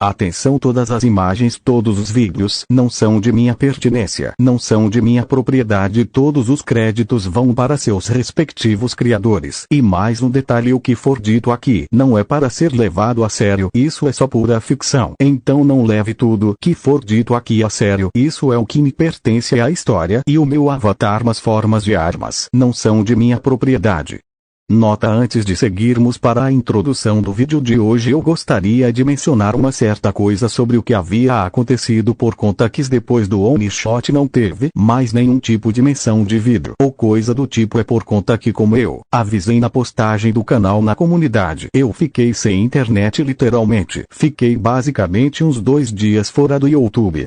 Atenção, todas as imagens, todos os vídeos não são de minha pertinência, não são de minha propriedade, todos os créditos vão para seus respectivos criadores. E mais um detalhe, o que for dito aqui não é para ser levado a sério, isso é só pura ficção. Então não leve tudo que for dito aqui a sério, isso é o que me pertence à história e o meu avatar, mas formas de armas não são de minha propriedade. Nota: antes de seguirmos para a introdução do vídeo de hoje, eu gostaria de mencionar uma certa coisa sobre o que havia acontecido, por conta que depois do OneShot não teve mais nenhum tipo de menção de vídeo ou coisa do tipo. É por conta que, como eu avisei na postagem do canal na comunidade, eu fiquei sem internet, literalmente. Fiquei basicamente uns 2 dias fora do YouTube.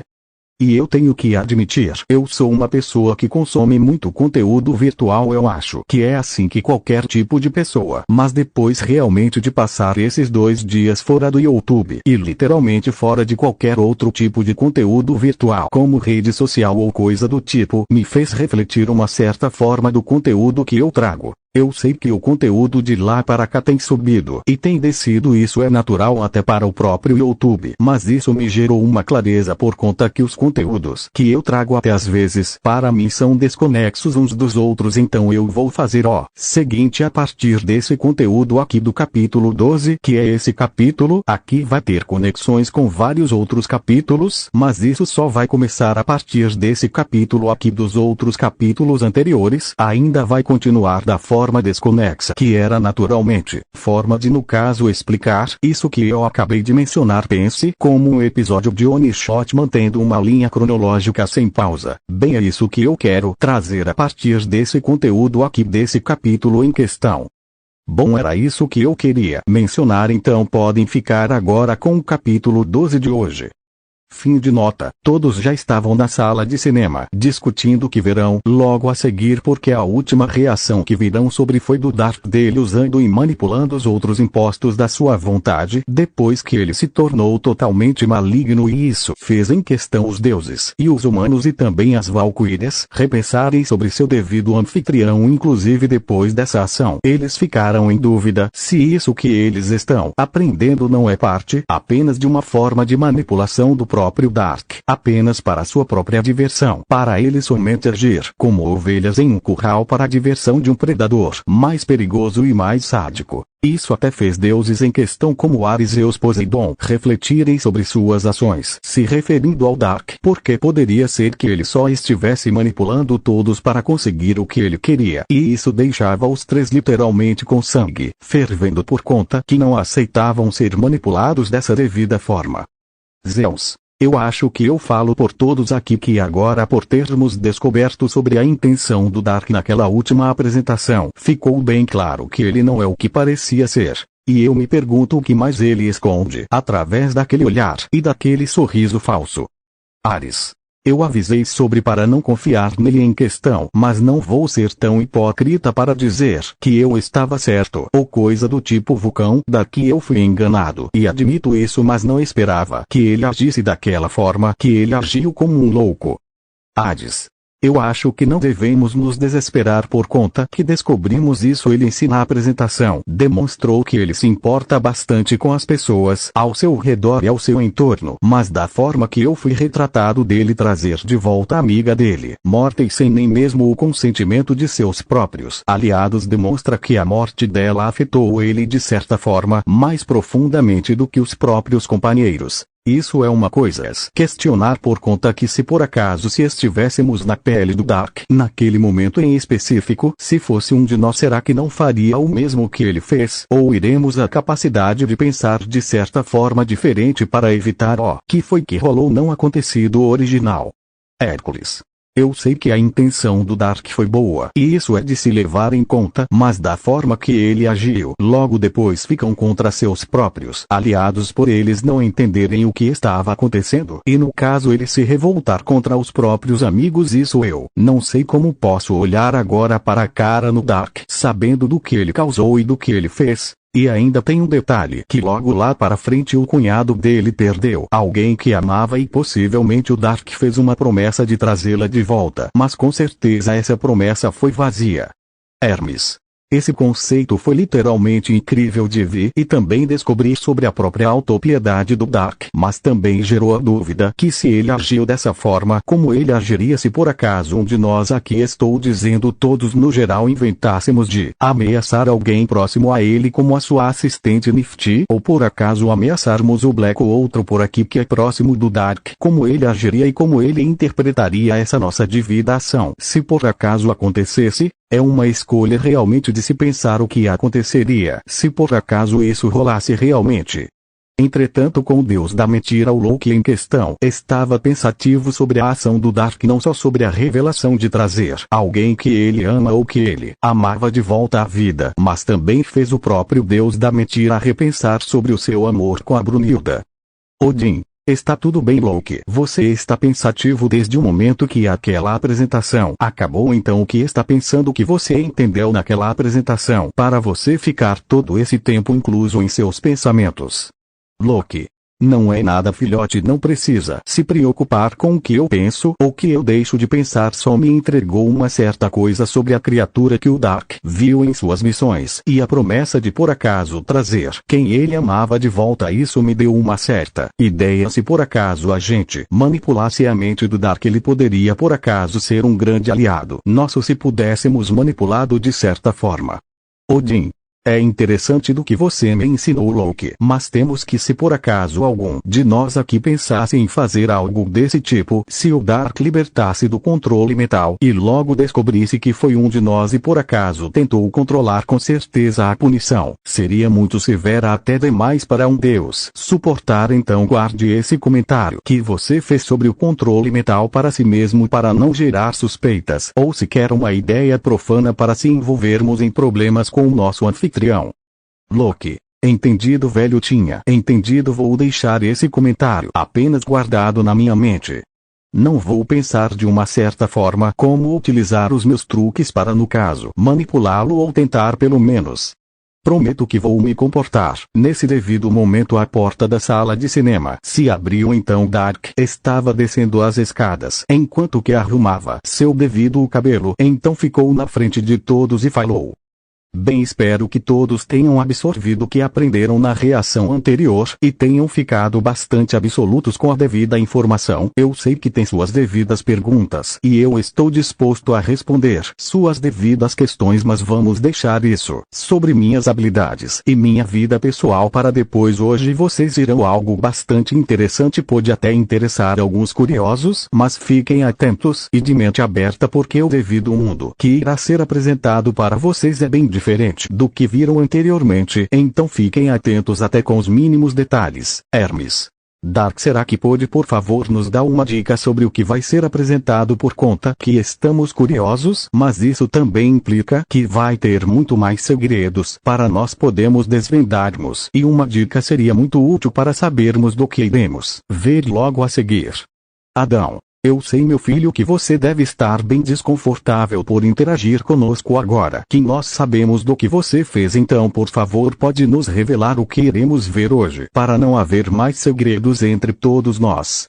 E eu tenho que admitir, eu sou uma pessoa que consome muito conteúdo virtual, eu acho que é assim que qualquer tipo de pessoa. Mas depois realmente de passar esses 2 dias fora do YouTube, e literalmente fora de qualquer outro tipo de conteúdo virtual, como rede social ou coisa do tipo, me fez refletir uma certa forma do conteúdo que eu trago. Eu sei que o conteúdo de lá para cá tem subido e tem descido, isso é natural até para o próprio YouTube, mas isso me gerou uma clareza, por conta que os conteúdos que eu trago até às vezes para mim são desconexos uns dos outros. Então eu vou fazer o seguinte: a partir desse conteúdo aqui do capítulo 12, que é esse capítulo aqui, vai ter conexões com vários outros capítulos, mas isso só vai começar a partir desse capítulo aqui. Dos outros capítulos anteriores ainda vai continuar da forma desconexa que era naturalmente, forma de, no caso, explicar isso que eu acabei de mencionar. Pense como um episódio de OneShot mantendo uma linha cronológica sem pausa. Bem, é isso que eu quero trazer a partir desse conteúdo aqui desse capítulo em questão. Bom, era isso que eu queria mencionar, então podem ficar agora com o capítulo 12 de hoje. Fim de nota. Todos já estavam na sala de cinema, discutindo o que verão logo a seguir, porque a última reação que virão sobre foi do Darth dele usando e manipulando os outros impostos da sua vontade, depois que ele se tornou totalmente maligno, e isso fez em questão os deuses e os humanos e também as valquírias repensarem sobre seu devido anfitrião. Inclusive, depois dessa ação, eles ficaram em dúvida se isso que eles estão aprendendo não é parte apenas de uma forma de manipulação do próprio Dark, apenas para sua própria diversão, para ele somente agir como ovelhas em um curral para a diversão de um predador mais perigoso e mais sádico. Isso até fez deuses em questão como Ares, Zeus, Poseidon refletirem sobre suas ações, se referindo ao Dark, porque poderia ser que ele só estivesse manipulando todos para conseguir o que ele queria, e isso deixava os 3 literalmente com sangue fervendo, por conta que não aceitavam ser manipulados dessa devida forma. Zeus. Eu acho que eu falo por todos aqui que agora, por termos descoberto sobre a intenção do Dark naquela última apresentação, ficou bem claro que ele não é o que parecia ser. E eu me pergunto o que mais ele esconde através daquele olhar e daquele sorriso falso. Ares. Eu avisei sobre para não confiar nele em questão, mas não vou ser tão hipócrita para dizer que eu estava certo ou coisa do tipo. Vulcão, daqui eu fui enganado e admito isso, mas não esperava que ele agisse daquela forma que ele agiu, como um louco. Hades. Eu acho que não devemos nos desesperar por conta que descobrimos isso. Ele, em si, na apresentação, demonstrou que ele se importa bastante com as pessoas ao seu redor e ao seu entorno, mas da forma que eu fui retratado dele trazer de volta a amiga dele, morta e sem nem mesmo o consentimento de seus próprios aliados, demonstra que a morte dela afetou ele de certa forma mais profundamente do que os próprios companheiros. Isso é uma coisa a questionar, por conta que se por acaso se estivéssemos na pele do Dark naquele momento em específico, se fosse um de nós, será que não faria o mesmo que ele fez? Ou iremos a capacidade de pensar de certa forma diferente para evitar o que foi que rolou não acontecido original? Hércules. Eu sei que a intenção do Dark foi boa, e isso é de se levar em conta, mas da forma que ele agiu, logo depois ficam contra seus próprios aliados por eles não entenderem o que estava acontecendo, e no caso ele se revoltar contra os próprios amigos. Isso eu não sei como posso olhar agora para a cara no Dark, sabendo do que ele causou e do que ele fez. E ainda tem um detalhe, que logo lá para frente o cunhado dele perdeu alguém que amava e possivelmente o Dark fez uma promessa de trazê-la de volta, mas com certeza essa promessa foi vazia. Hermes. Esse conceito foi literalmente incrível de ver e também descobrir sobre a própria autopiedade do Dark. Mas também gerou a dúvida que se ele agiu dessa forma, como ele agiria se por acaso um de nós, aqui estou dizendo todos no geral, inventássemos de ameaçar alguém próximo a ele como a sua assistente Nifty, ou por acaso ameaçarmos o Black ou outro por aqui que é próximo do Dark, como ele agiria e como ele interpretaria essa nossa devida ação. Se por acaso acontecesse, é uma escolha realmente de se pensar o que aconteceria se por acaso isso rolasse realmente. Entretanto, com o Deus da mentira, o Loki em questão estava pensativo sobre a ação do Dark, não só sobre a revelação de trazer alguém que ele ama ou que ele amava de volta à vida, mas também fez o próprio Deus da mentira repensar sobre o seu amor com a Brunilda. Odin: está tudo bem, Loki. Você está pensativo desde o momento que aquela apresentação acabou, então o que está pensando que você entendeu naquela apresentação para você ficar todo esse tempo incluso em seus pensamentos? Loki: não é nada, filhote, não precisa se preocupar com o que eu penso ou que eu deixo de pensar, só me entregou uma certa coisa sobre a criatura que o Dark viu em suas missões e a promessa de por acaso trazer quem ele amava de volta. Isso me deu uma certa ideia. Se por acaso a gente manipulasse a mente do Dark, ele poderia por acaso ser um grande aliado nosso se pudéssemos manipulá-lo de certa forma. Odin: é interessante do que você me ensinou, Loki, mas temos que, se por acaso algum de nós aqui pensasse em fazer algo desse tipo, se o Dark libertasse do controle mental e logo descobrisse que foi um de nós e por acaso tentou controlar, com certeza a punição seria muito severa, até demais para um deus suportar. Então guarde esse comentário que você fez sobre o controle mental para si mesmo, para não gerar suspeitas ou sequer uma ideia profana para se envolvermos em problemas com o nosso anfitrião. Loki: entendido, velho, tinha entendido. Vou deixar esse comentário apenas guardado na minha mente. Não vou pensar de uma certa forma como utilizar os meus truques para, no caso, manipulá-lo ou tentar pelo menos. Prometo que vou me comportar. Nesse devido momento a porta da sala de cinema se abriu, então Dark estava descendo as escadas enquanto que arrumava seu devido cabelo, então ficou na frente de todos e falou: bem, espero que todos tenham absorvido o que aprenderam na reação anterior e tenham ficado bastante absolutos com a devida informação. Eu sei que tem suas devidas perguntas e eu estou disposto a responder suas devidas questões, mas vamos deixar isso sobre minhas habilidades e minha vida pessoal para depois. Hoje vocês irão algo bastante interessante, pode até interessar alguns curiosos, mas fiquem atentos e de mente aberta, porque o devido mundo que irá ser apresentado para vocês é bem diferente do que viram anteriormente, então fiquem atentos até com os mínimos detalhes. Hermes: Dark, será que pode por favor nos dar uma dica sobre o que vai ser apresentado, por conta que estamos curiosos, mas isso também implica que vai ter muito mais segredos para nós podermos desvendarmos, e uma dica seria muito útil para sabermos do que iremos ver logo a seguir. Adão: eu sei, meu filho, que você deve estar bem desconfortável por interagir conosco agora que nós sabemos do que você fez, então por favor pode nos revelar o que iremos ver hoje, para não haver mais segredos entre todos nós.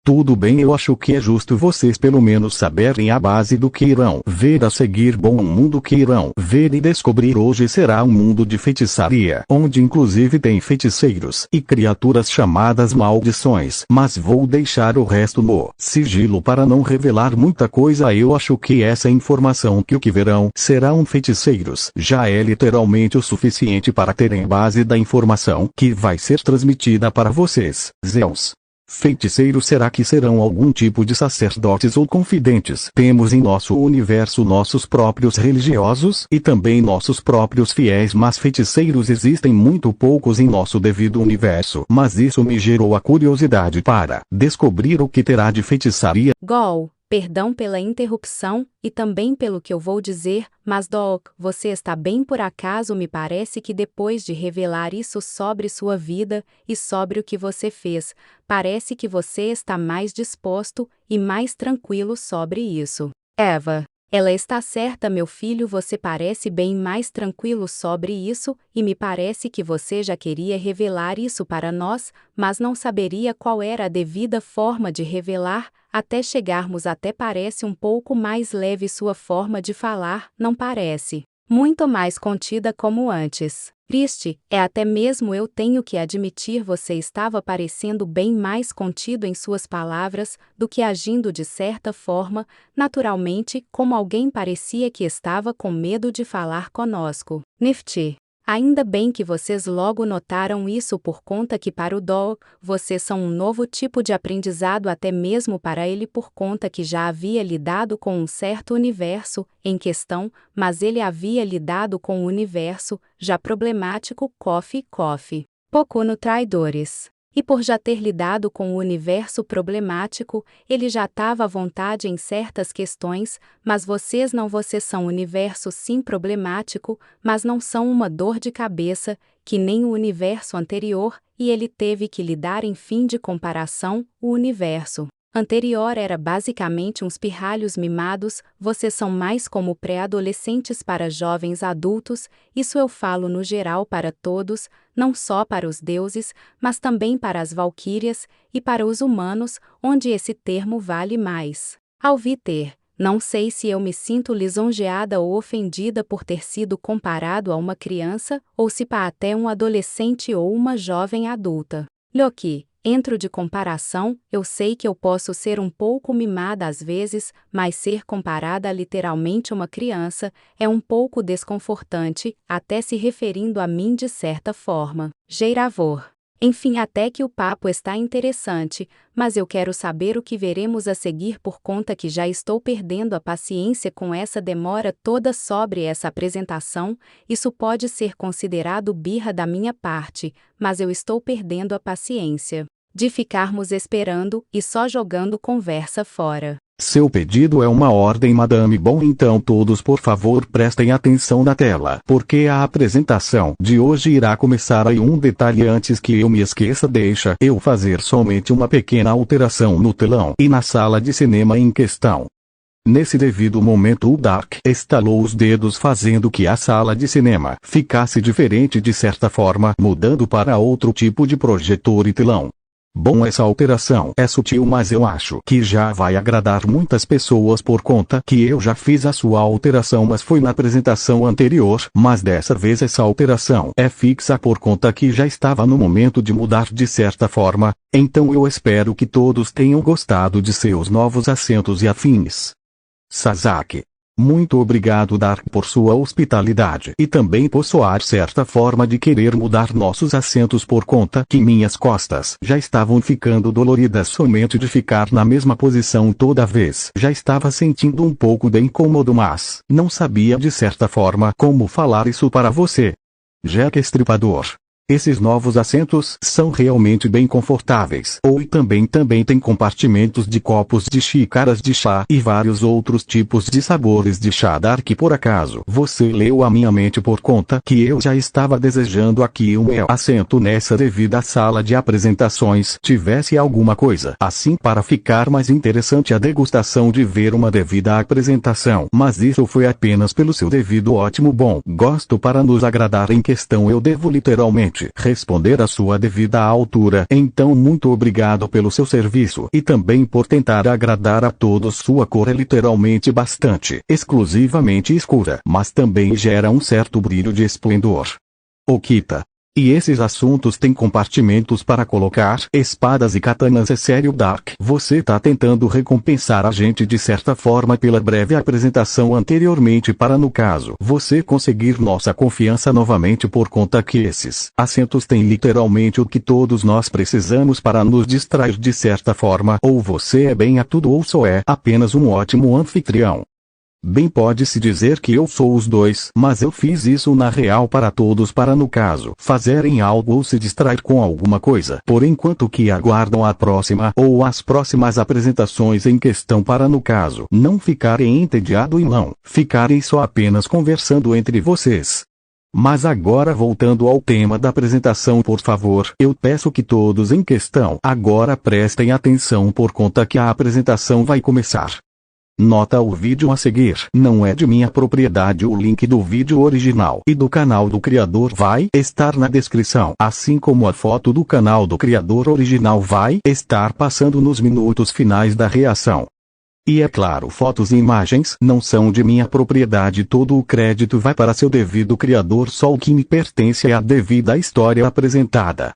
Tudo bem, eu acho que é justo vocês pelo menos saberem a base do que irão ver a seguir. Bom, o mundo que irão ver e descobrir hoje será um mundo de feitiçaria, onde inclusive tem feiticeiros e criaturas chamadas maldições, mas vou deixar o resto no sigilo para não revelar muita coisa. Eu acho que essa informação que o que verão serão feiticeiros já é literalmente o suficiente para terem base da informação que vai ser transmitida para vocês. Zeus: feiticeiros, será que serão algum tipo de sacerdotes ou confidentes? Temos em nosso universo nossos próprios religiosos e também nossos próprios fiéis, mas feiticeiros existem muito poucos em nosso devido universo. Mas isso me gerou a curiosidade para descobrir o que terá de feitiçaria. Gol, perdão pela interrupção e também pelo que eu vou dizer, mas Doc, você está bem por acaso? Me parece que depois de revelar isso sobre sua vida e sobre o que você fez, parece que você está mais disposto e mais tranquilo sobre isso. Eva: ela está certa, meu filho, você parece bem mais tranquilo sobre isso, e me parece que você já queria revelar isso para nós, mas não saberia qual era a devida forma de revelar, até chegarmos até parece um pouco mais leve sua forma de falar, não parece? muito mais contida como antes. Triste, até mesmo eu tenho que admitir, você estava parecendo bem mais contido em suas palavras do que agindo de certa forma, naturalmente, como alguém parecia que estava com medo de falar conosco. Nifty. Ainda bem que vocês logo notaram isso, por conta que para o Dog, vocês são um novo tipo de aprendizado até mesmo para ele, por conta que já havia lidado com um certo universo em questão, mas ele havia lidado com um universo já problemático, coffee. Pouco no traidores. E por já ter lidado com o universo problemático, ele já estava à vontade em certas questões, mas vocês são universo sim problemático, mas não são uma dor de cabeça, que nem o universo anterior, e ele teve que lidar em fim de comparação, o universo anterior era basicamente uns pirralhos mimados, vocês são mais como pré-adolescentes para jovens adultos, isso eu falo no geral para todos, não só para os deuses, mas também para as valquírias, e para os humanos, onde esse termo vale mais. Ao ter, não sei se eu me sinto lisonjeada ou ofendida por ter sido comparado a uma criança, ou se para até um adolescente ou uma jovem adulta. Loki. Entro de comparação, eu sei que eu posso ser um pouco mimada às vezes, mas ser comparada a literalmente uma criança é um pouco desconfortante, até se referindo a mim de certa forma. Geiravor. Enfim, até que o papo está interessante, mas eu quero saber o que veremos a seguir, por conta que já estou perdendo a paciência com essa demora toda sobre essa apresentação. Isso pode ser considerado birra da minha parte, mas eu estou perdendo a paciência de ficarmos esperando e só jogando conversa fora. Seu pedido é uma ordem, madame. Bom, então todos por favor prestem atenção na tela, porque a apresentação de hoje irá começar aí. Um detalhe antes que eu me esqueça, deixa eu fazer somente uma pequena alteração no telão e na sala de cinema em questão. Nesse devido momento o Dark estalou os dedos, fazendo que a sala de cinema ficasse diferente de certa forma, mudando para outro tipo de projetor e telão. Bom, essa alteração é sutil, mas eu acho que já vai agradar muitas pessoas, por conta que eu já fiz a sua alteração, mas foi na apresentação anterior, mas dessa vez essa alteração é fixa por conta que já estava no momento de mudar de certa forma, então eu espero que todos tenham gostado de seus novos assentos e afins. Sasaki. Muito obrigado, Dark, por sua hospitalidade e também por soar certa forma de querer mudar nossos assentos, por conta que minhas costas já estavam ficando doloridas somente de ficar na mesma posição toda vez. Já estava sentindo um pouco de incômodo, mas não sabia de certa forma como falar isso para você. Jack Estripador. Esses novos assentos são realmente bem confortáveis. E também tem compartimentos de copos de xícaras de chá e vários outros tipos de sabores de chá. Dark, por acaso você leu a minha mente, por conta que eu já estava desejando aqui o meu assento nessa devida sala de apresentações tivesse alguma coisa assim para ficar mais interessante a degustação de ver uma devida apresentação. Mas isso foi apenas pelo seu devido ótimo bom gosto para nos agradar em questão. Eu devo literalmente responder à sua devida altura. Então muito obrigado pelo seu serviço e também por tentar agradar a todos. Sua cor é literalmente bastante exclusivamente escura, mas também gera um certo brilho de esplendor. Okita. E esses assuntos têm compartimentos para colocar espadas e katanas. É sério, Dark? Você tá tentando recompensar a gente de certa forma pela breve apresentação anteriormente, para no caso você conseguir nossa confiança novamente, por conta que esses assentos têm literalmente o que todos nós precisamos para nos distrair de certa forma. Ou você é bem a tudo ou só é apenas um ótimo anfitrião. Bem, pode-se dizer que eu sou os dois, mas eu fiz isso na real para todos, para no caso fazerem algo ou se distrair com alguma coisa, por enquanto que aguardam a próxima ou as próximas apresentações em questão, para no caso não ficarem entediados e não ficarem só apenas conversando entre vocês. Mas agora, voltando ao tema da apresentação, por favor, eu peço que todos em questão agora prestem atenção, por conta que a apresentação vai começar. Nota: o vídeo a seguir não é de minha propriedade. O link do vídeo original e do canal do criador vai estar na descrição, assim como a foto do canal do criador original vai estar passando nos minutos finais da reação. E é claro, fotos e imagens não são de minha propriedade, todo o crédito vai para seu devido criador, só o que me pertence é a devida história apresentada.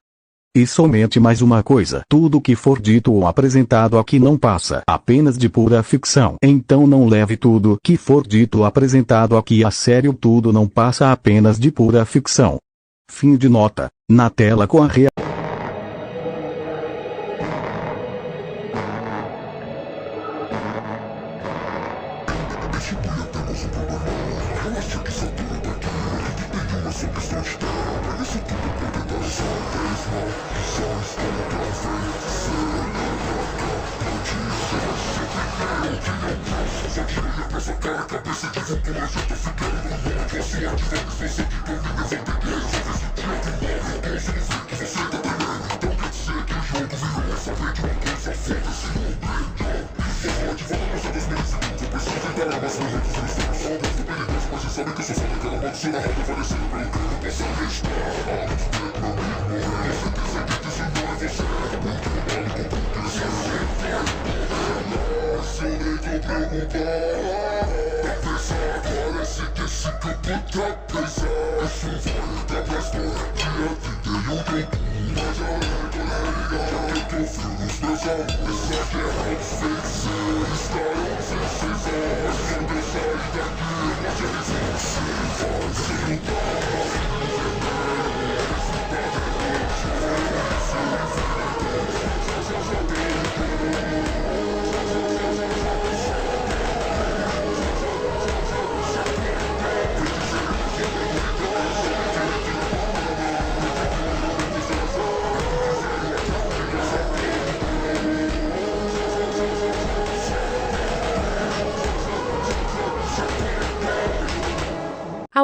E somente mais uma coisa, tudo que for dito ou apresentado aqui não passa apenas de pura ficção. Então não leve tudo que for dito ou apresentado aqui a sério, tudo não passa apenas de pura ficção. Fim de nota. Na tela com a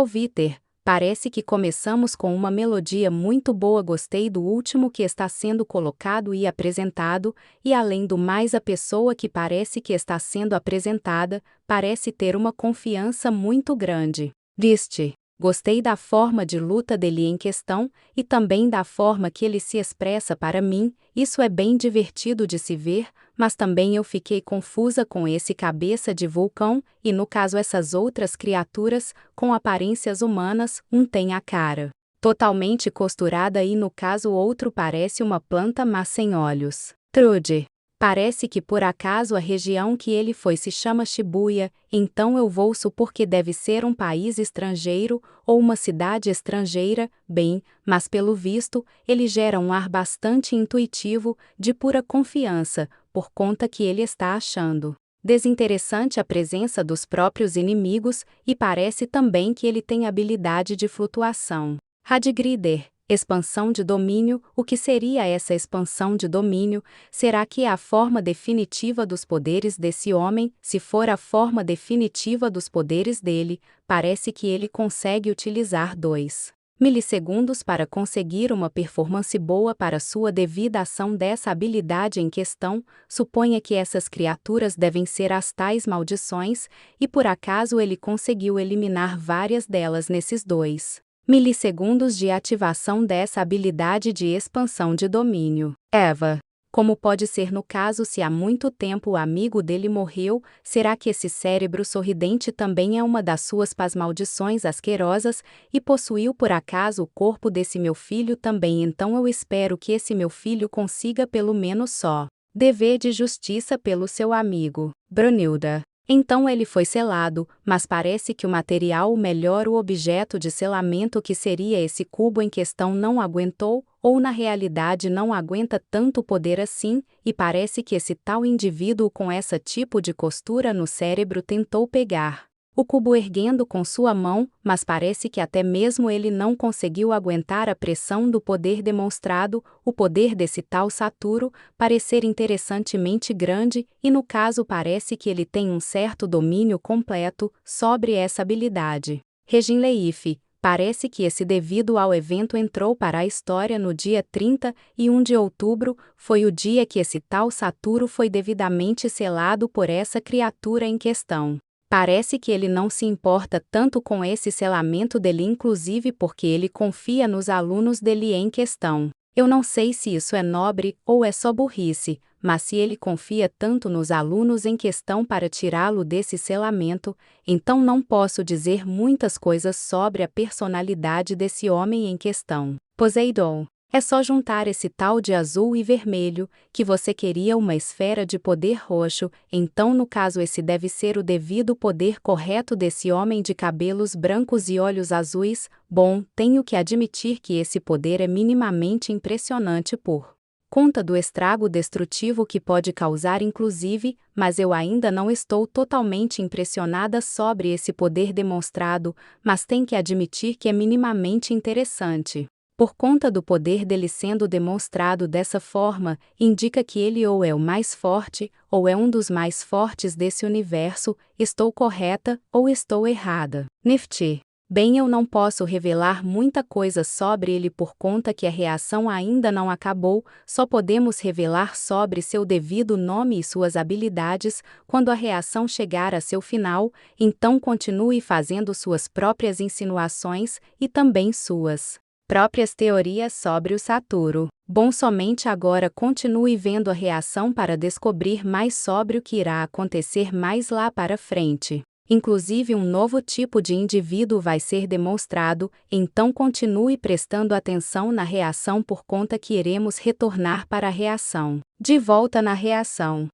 Alviter, parece que começamos com uma melodia muito boa. Gostei do último que está sendo colocado e apresentado, e além do mais a pessoa que parece que está sendo apresentada, parece ter uma confiança muito grande. Viste? Gostei da forma de luta dele em questão, e também da forma que ele se expressa para mim, isso é bem divertido de se ver, mas também eu fiquei confusa com esse cabeça de vulcão, e no caso essas outras criaturas, com aparências humanas, um tem a cara totalmente costurada e no caso o outro parece uma planta mas sem olhos. Trude. Parece que por acaso a região que ele foi se chama Shibuya, então eu vou supor que deve ser um país estrangeiro, ou uma cidade estrangeira, bem, mas pelo visto, ele gera um ar bastante intuitivo, de pura confiança, por conta que ele está achando desinteressante a presença dos próprios inimigos, e parece também que ele tem habilidade de flutuação. Radgrider. Expansão de domínio. O que seria essa expansão de domínio? Será que é a forma definitiva dos poderes desse homem? Se for a forma definitiva dos poderes dele, parece que ele consegue utilizar 2 milissegundos para conseguir uma performance boa para sua devida ação dessa habilidade em questão. Suponha que essas criaturas devem ser as tais maldições, e por acaso ele conseguiu eliminar várias delas nesses 2 milissegundos de ativação dessa habilidade de expansão de domínio. Eva. Como pode ser no caso se há muito tempo o amigo dele morreu, será que esse cérebro sorridente também é uma das suas maldições asquerosas, e possuiu por acaso o corpo desse meu filho também? Então eu espero que esse meu filho consiga pelo menos só dever de justiça pelo seu amigo. Brunilda. Então ele foi selado, mas parece que o material, ou melhor o objeto de selamento que seria esse cubo em questão não aguentou, ou na realidade não aguenta tanto poder assim, e parece que esse tal indivíduo com essa tipo de costura no cérebro tentou pegar o cubo erguendo com sua mão, mas parece que até mesmo ele não conseguiu aguentar a pressão do poder demonstrado, o poder desse tal Saturo, parecer interessantemente grande, e no caso parece que ele tem um certo domínio completo sobre essa habilidade. Regin Leif. Parece que esse devido ao evento entrou para a história no dia 31 de outubro, foi o dia que esse tal Saturo foi devidamente selado por essa criatura em questão. Parece que ele não se importa tanto com esse selamento dele, inclusive porque ele confia nos alunos dele em questão. Eu não sei se isso é nobre ou é só burrice, mas se ele confia tanto nos alunos em questão para tirá-lo desse selamento, então não posso dizer muitas coisas sobre a personalidade desse homem em questão. Poseidon. É só juntar esse tal de azul e vermelho, que você queria uma esfera de poder roxo, então no caso esse deve ser o devido poder correto desse homem de cabelos brancos e olhos azuis. Bom, tenho que admitir que esse poder é minimamente impressionante por conta do estrago destrutivo que pode causar inclusive, mas eu ainda não estou totalmente impressionada sobre esse poder demonstrado, mas tenho que admitir que é minimamente interessante. Por conta do poder dele sendo demonstrado dessa forma, indica que ele ou é o mais forte, ou é um dos mais fortes desse universo. Estou correta ou estou errada? Nifty. Bem, eu não posso revelar muita coisa sobre ele por conta que a reação ainda não acabou, só podemos revelar sobre seu devido nome e suas habilidades quando a reação chegar a seu final, então continue fazendo suas próprias insinuações e também suas próprias teorias sobre o Saturo. Bom, somente agora continue vendo a reação para descobrir mais sobre o que irá acontecer mais lá para frente. Inclusive um novo tipo de indivíduo vai ser demonstrado, então continue prestando atenção na reação por conta que iremos retornar para a reação. De volta na reação.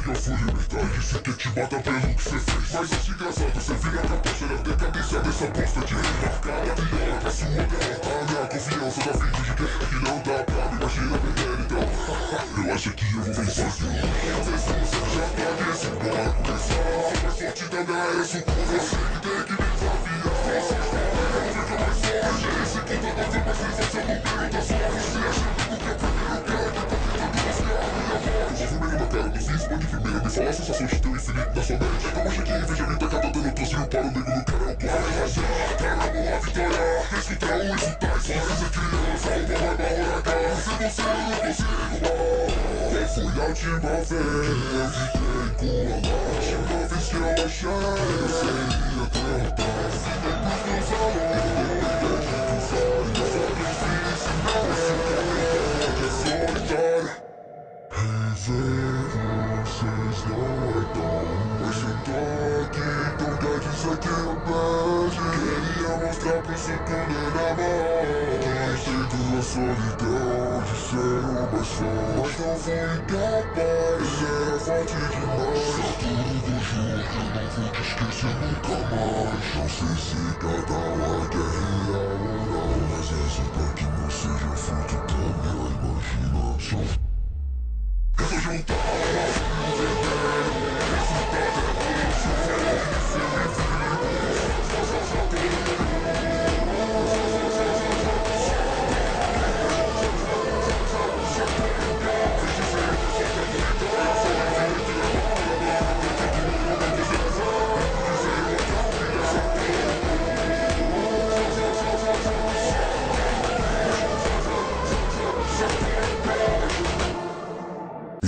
Eu fui libertar, disse que te bota pelo que cê fez. Mas acho engraçado, você vira a capocha da decadência dessa bosta de marcada viola pra sua derrota. A minha confiança da vida de guerra que não dá pra me imagina perder então. Eu acho que eu vou vencer sozinho. Às vezes você já tá desse, bora começar. O mais forte da minha era sou com você que tem que me desafiar. Você fica mais forte, esse conta da tua sensação no meio da sua você achando que é o primeiro cara que tá tentando desviar a minha voz. O movimento da cara dos riscos de primeira me fala a sensação de teu infinito da sua mente. Eu acho que inveja me tá cada dando tozinho para o nego no canal. Para relaxar, tragamos a vitória. Escutar ou escutar, só essa criança. Uma vai barra casa, se você não consigo. Qual foi a última vez que eu fiquei com a última vez que eu achei eu seria tratar. Depois meus alunos, eu sacrifício, não é solitário. Rever vocês não é tão. Mas eu tô aqui, então quer dizer que eu beijo. Queria mostrar pro seu poder na mão. Que sinto a solidão de ser o mais forte. Mas não fui capaz, era forte demais. Saturo do jogo, eu não vou te esquecer nunca mais. Não sei se cada ordem é real ou não, mas esse pra que não seja fruto da minha imaginação. Eu tô junto ao verdadeiro resultado é isso, seu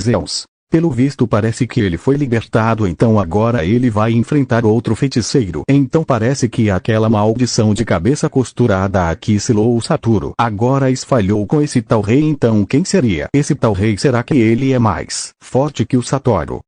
Zeus. Pelo visto parece que ele foi libertado, então agora ele vai enfrentar outro feiticeiro. Então parece que aquela maldição de cabeça costurada aqui selou o Saturo. Agora espalhou com esse tal rei, então quem seria? Esse tal rei, será que ele é mais forte que o Saturo?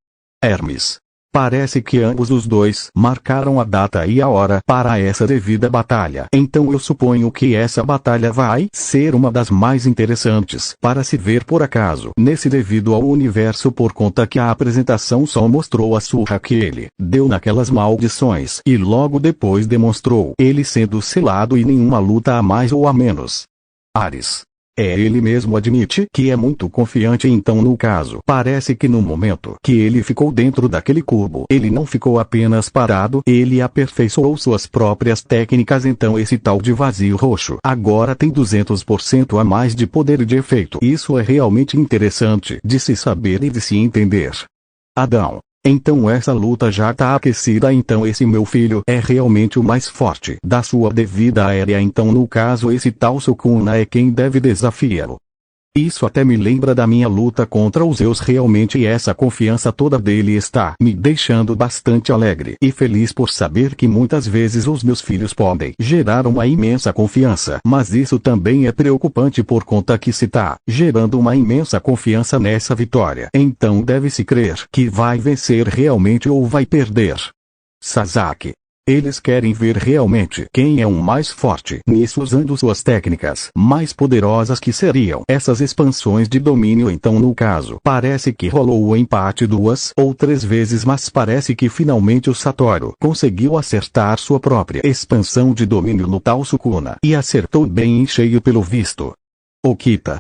Hermes. Parece que ambos os dois marcaram a data e a hora para essa devida batalha. Então eu suponho que essa batalha vai ser uma das mais interessantes para se ver por acaso nesse devido ao universo, por conta que a apresentação só mostrou a surra que ele deu naquelas maldições e logo depois demonstrou ele sendo selado e nenhuma luta a mais ou a menos. Ares. Ele mesmo admite que é muito confiante, então no caso, parece que no momento que ele ficou dentro daquele cubo, ele não ficou apenas parado, ele aperfeiçoou suas próprias técnicas, então esse tal de vazio roxo agora tem 200% a mais de poder e de efeito. Isso é realmente interessante de se saber e de se entender. Adão. Então essa luta já tá aquecida, então esse meu filho é realmente o mais forte da sua devida área, então no caso esse tal Sukuna é quem deve desafiá-lo. Isso até me lembra da minha luta contra os Zeus realmente, e essa confiança toda dele está me deixando bastante alegre e feliz por saber que muitas vezes os meus filhos podem gerar uma imensa confiança. Mas isso também é preocupante por conta que se está gerando uma imensa confiança nessa vitória. Então deve-se crer que vai vencer realmente ou vai perder. Sasaki. Eles querem ver realmente quem é o mais forte nisso, usando suas técnicas mais poderosas, que seriam essas expansões de domínio. Então no caso, parece que rolou o empate 2 ou 3 vezes, mas parece que finalmente o Satoru conseguiu acertar sua própria expansão de domínio no tal Sukuna, e acertou bem em cheio pelo visto. Okita.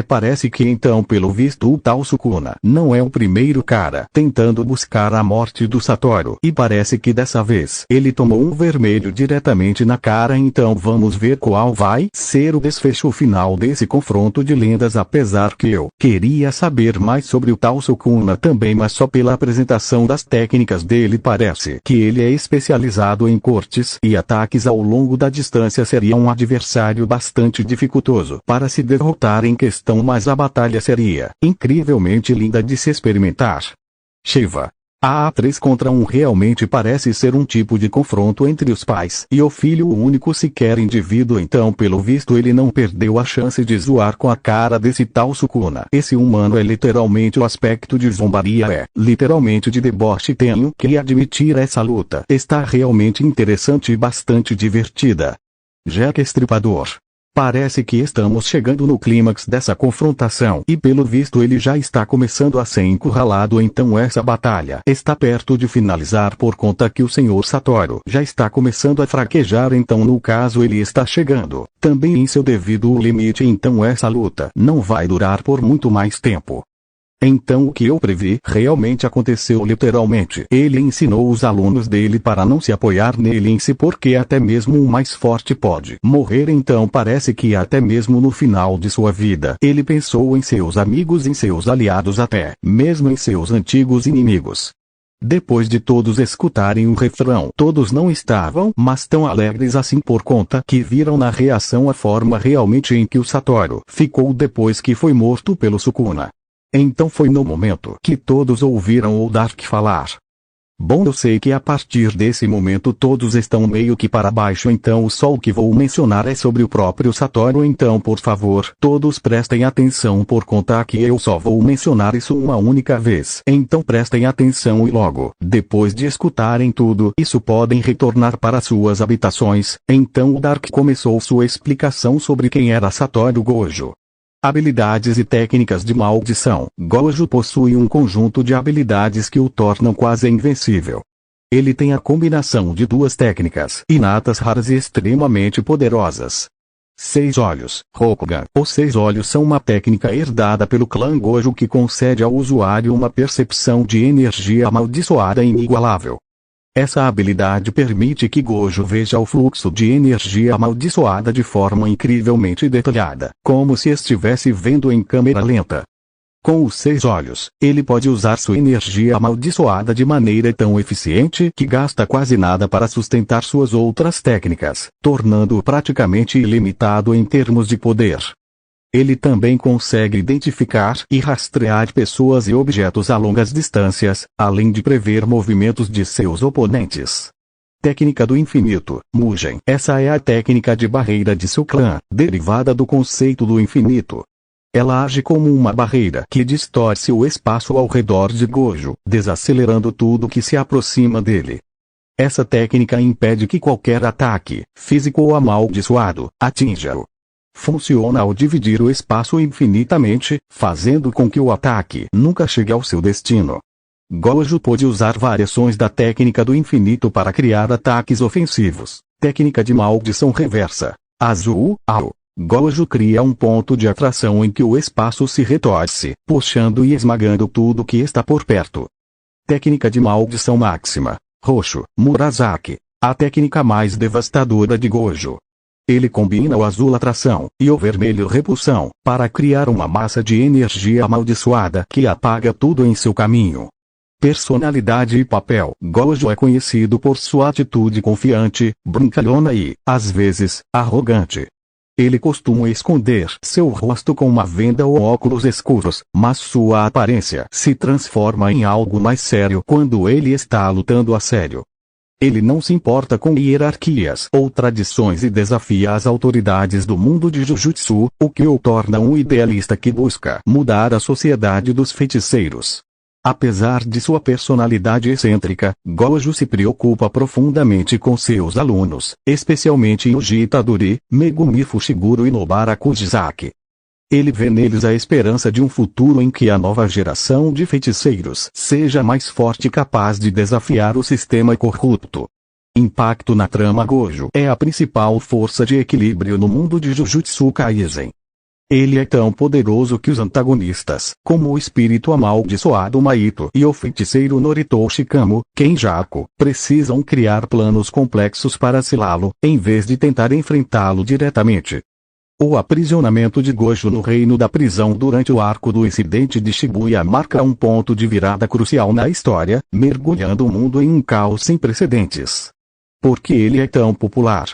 Parece que então pelo visto o tal Sukuna não é o primeiro cara tentando buscar a morte do Satoru, e parece que dessa vez ele tomou um vermelho diretamente na cara. Então vamos ver qual vai ser o desfecho final desse confronto de lendas, apesar que eu queria saber mais sobre o tal Sukuna também, mas só pela apresentação das técnicas dele parece que ele é especializado em cortes e ataques ao longo da distância. Seria um adversário bastante dificultoso para se derrotar em questão, mas a batalha seria incrivelmente linda de se experimentar. Shiva. A 3 contra 1 realmente parece ser um tipo de confronto entre os pais e o filho, o único sequer indivíduo. Então pelo visto ele não perdeu a chance de zoar com a cara desse tal Sukuna. Esse humano é literalmente o aspecto de zombaria, é literalmente de deboche. Tenho que admitir, essa luta está realmente interessante e bastante divertida. Jack Estripador. Parece que estamos chegando no clímax dessa confrontação e pelo visto ele já está começando a ser encurralado. Então essa batalha está perto de finalizar por conta que o Sr. Satoru já está começando a fraquejar. Então no caso ele está chegando também em seu devido limite. Então essa luta não vai durar por muito mais tempo. Então o que eu previ realmente aconteceu literalmente. Ele ensinou os alunos dele para não se apoiar nele em si, porque até mesmo o mais forte pode morrer. Então parece que até mesmo no final de sua vida ele pensou em seus amigos, em seus aliados, até mesmo em seus antigos inimigos. Depois de todos escutarem o refrão, todos não estavam mas tão alegres assim por conta que viram na reação a forma realmente em que o Satoru ficou depois que foi morto pelo Sukuna. Então foi no momento que todos ouviram o Dark falar. Bom, eu sei que a partir desse momento todos estão meio que para baixo, então só o que vou mencionar é sobre o próprio Satoru. Então por favor, todos prestem atenção por conta que eu só vou mencionar isso uma única vez. Então prestem atenção e logo depois de escutarem tudo isso podem retornar para suas habitações. Então o Dark começou sua explicação sobre quem era Satoru Gojo. Habilidades e técnicas de maldição. Gojo possui um conjunto de habilidades que o tornam quase invencível. Ele tem a combinação de duas técnicas inatas raras e extremamente poderosas. 6 olhos. Rokugan. Os 6 olhos são uma técnica herdada pelo clã Gojo que concede ao usuário uma percepção de energia amaldiçoada inigualável. Essa habilidade permite que Gojo veja o fluxo de energia amaldiçoada de forma incrivelmente detalhada, como se estivesse vendo em câmera lenta. Com os 6 olhos, ele pode usar sua energia amaldiçoada de maneira tão eficiente que gasta quase nada para sustentar suas outras técnicas, tornando-o praticamente ilimitado em termos de poder. Ele também consegue identificar e rastrear pessoas e objetos a longas distâncias, além de prever movimentos de seus oponentes. Técnica do infinito, Mugen. Essa é a técnica de barreira de seu clã, derivada do conceito do infinito. Ela age como uma barreira que distorce o espaço ao redor de Gojo, desacelerando tudo que se aproxima dele. Essa técnica impede que qualquer ataque, físico ou amaldiçoado, atinja-o. Funciona ao dividir o espaço infinitamente, fazendo com que o ataque nunca chegue ao seu destino. Gojo pode usar variações da técnica do infinito para criar ataques ofensivos. Técnica de maldição reversa. Azul, ao. Gojo cria um ponto de atração em que o espaço se retorce, puxando e esmagando tudo que está por perto. Técnica de maldição máxima. Roxo, Murasaki. A técnica mais devastadora de Gojo. Ele combina o azul atração e o vermelho repulsão para criar uma massa de energia amaldiçoada que apaga tudo em seu caminho. Personalidade e papel. Gojo é conhecido por sua atitude confiante, brincalhona e, às vezes, arrogante. Ele costuma esconder seu rosto com uma venda ou óculos escuros, mas sua aparência se transforma em algo mais sério quando ele está lutando a sério. Ele não se importa com hierarquias ou tradições e desafia as autoridades do mundo de Jujutsu, o que o torna um idealista que busca mudar a sociedade dos feiticeiros. Apesar de sua personalidade excêntrica, Gojo se preocupa profundamente com seus alunos, especialmente Yuji Itadori, Megumi Fushiguro e Nobara Kujisaki. Ele vê neles a esperança de um futuro em que a nova geração de feiticeiros seja mais forte e capaz de desafiar o sistema corrupto. Impacto na trama. Gojo é a principal força de equilíbrio no mundo de Jujutsu Kaisen. Ele é tão poderoso que os antagonistas, como o espírito amaldiçoado Maito e o feiticeiro Noritoshi Kamo, Kenjaku, precisam criar planos complexos para selá-lo, em vez de tentar enfrentá-lo diretamente. O aprisionamento de Gojo no reino da prisão durante o arco do incidente de Shibuya marca um ponto de virada crucial na história, mergulhando o mundo em um caos sem precedentes. Por que ele é tão popular?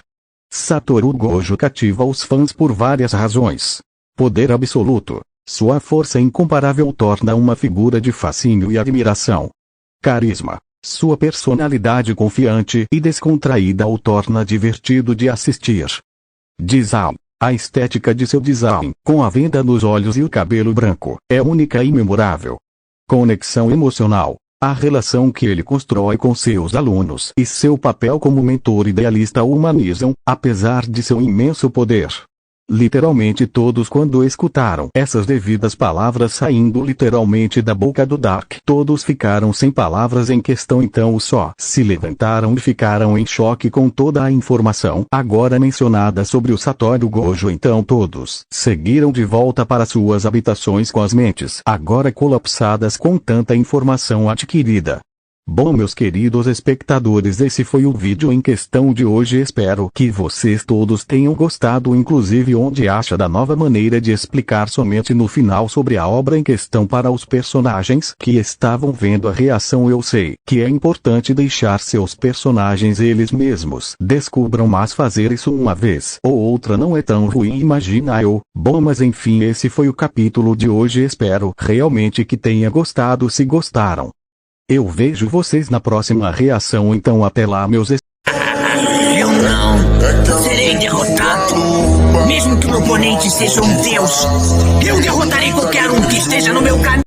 Satoru Gojo cativa os fãs por várias razões. Poder absoluto. Sua força incomparável torna uma figura de fascínio e admiração. Carisma. Sua personalidade confiante e descontraída o torna divertido de assistir. Design. A estética de seu design, com a venda nos olhos e o cabelo branco, é única e memorável. Conexão emocional. A relação que ele constrói com seus alunos e seu papel como mentor idealista o humanizam, apesar de seu imenso poder. Literalmente todos, quando escutaram essas devidas palavras saindo literalmente da boca do Dark, todos ficaram sem palavras em questão. Então só se levantaram e ficaram em choque com toda a informação agora mencionada sobre o Satoru Gojo. Então todos seguiram de volta para suas habitações com as mentes agora colapsadas com tanta informação adquirida. Bom, meus queridos espectadores, esse foi o vídeo em questão de hoje. Espero que vocês todos tenham gostado, inclusive onde acha da nova maneira de explicar somente no final sobre a obra em questão para os personagens que estavam vendo a reação. Eu sei que é importante deixar seus personagens eles mesmos descubram, mas fazer isso uma vez ou outra não é tão ruim, imagina eu. Bom, mas enfim, esse foi o capítulo de hoje. Espero realmente que tenha gostado. Se gostaram, eu vejo vocês na próxima reação. Então até lá, meus Eu não serei derrotado. Mesmo que o meu oponente seja um deus, eu derrotarei qualquer um que esteja no meu caminho.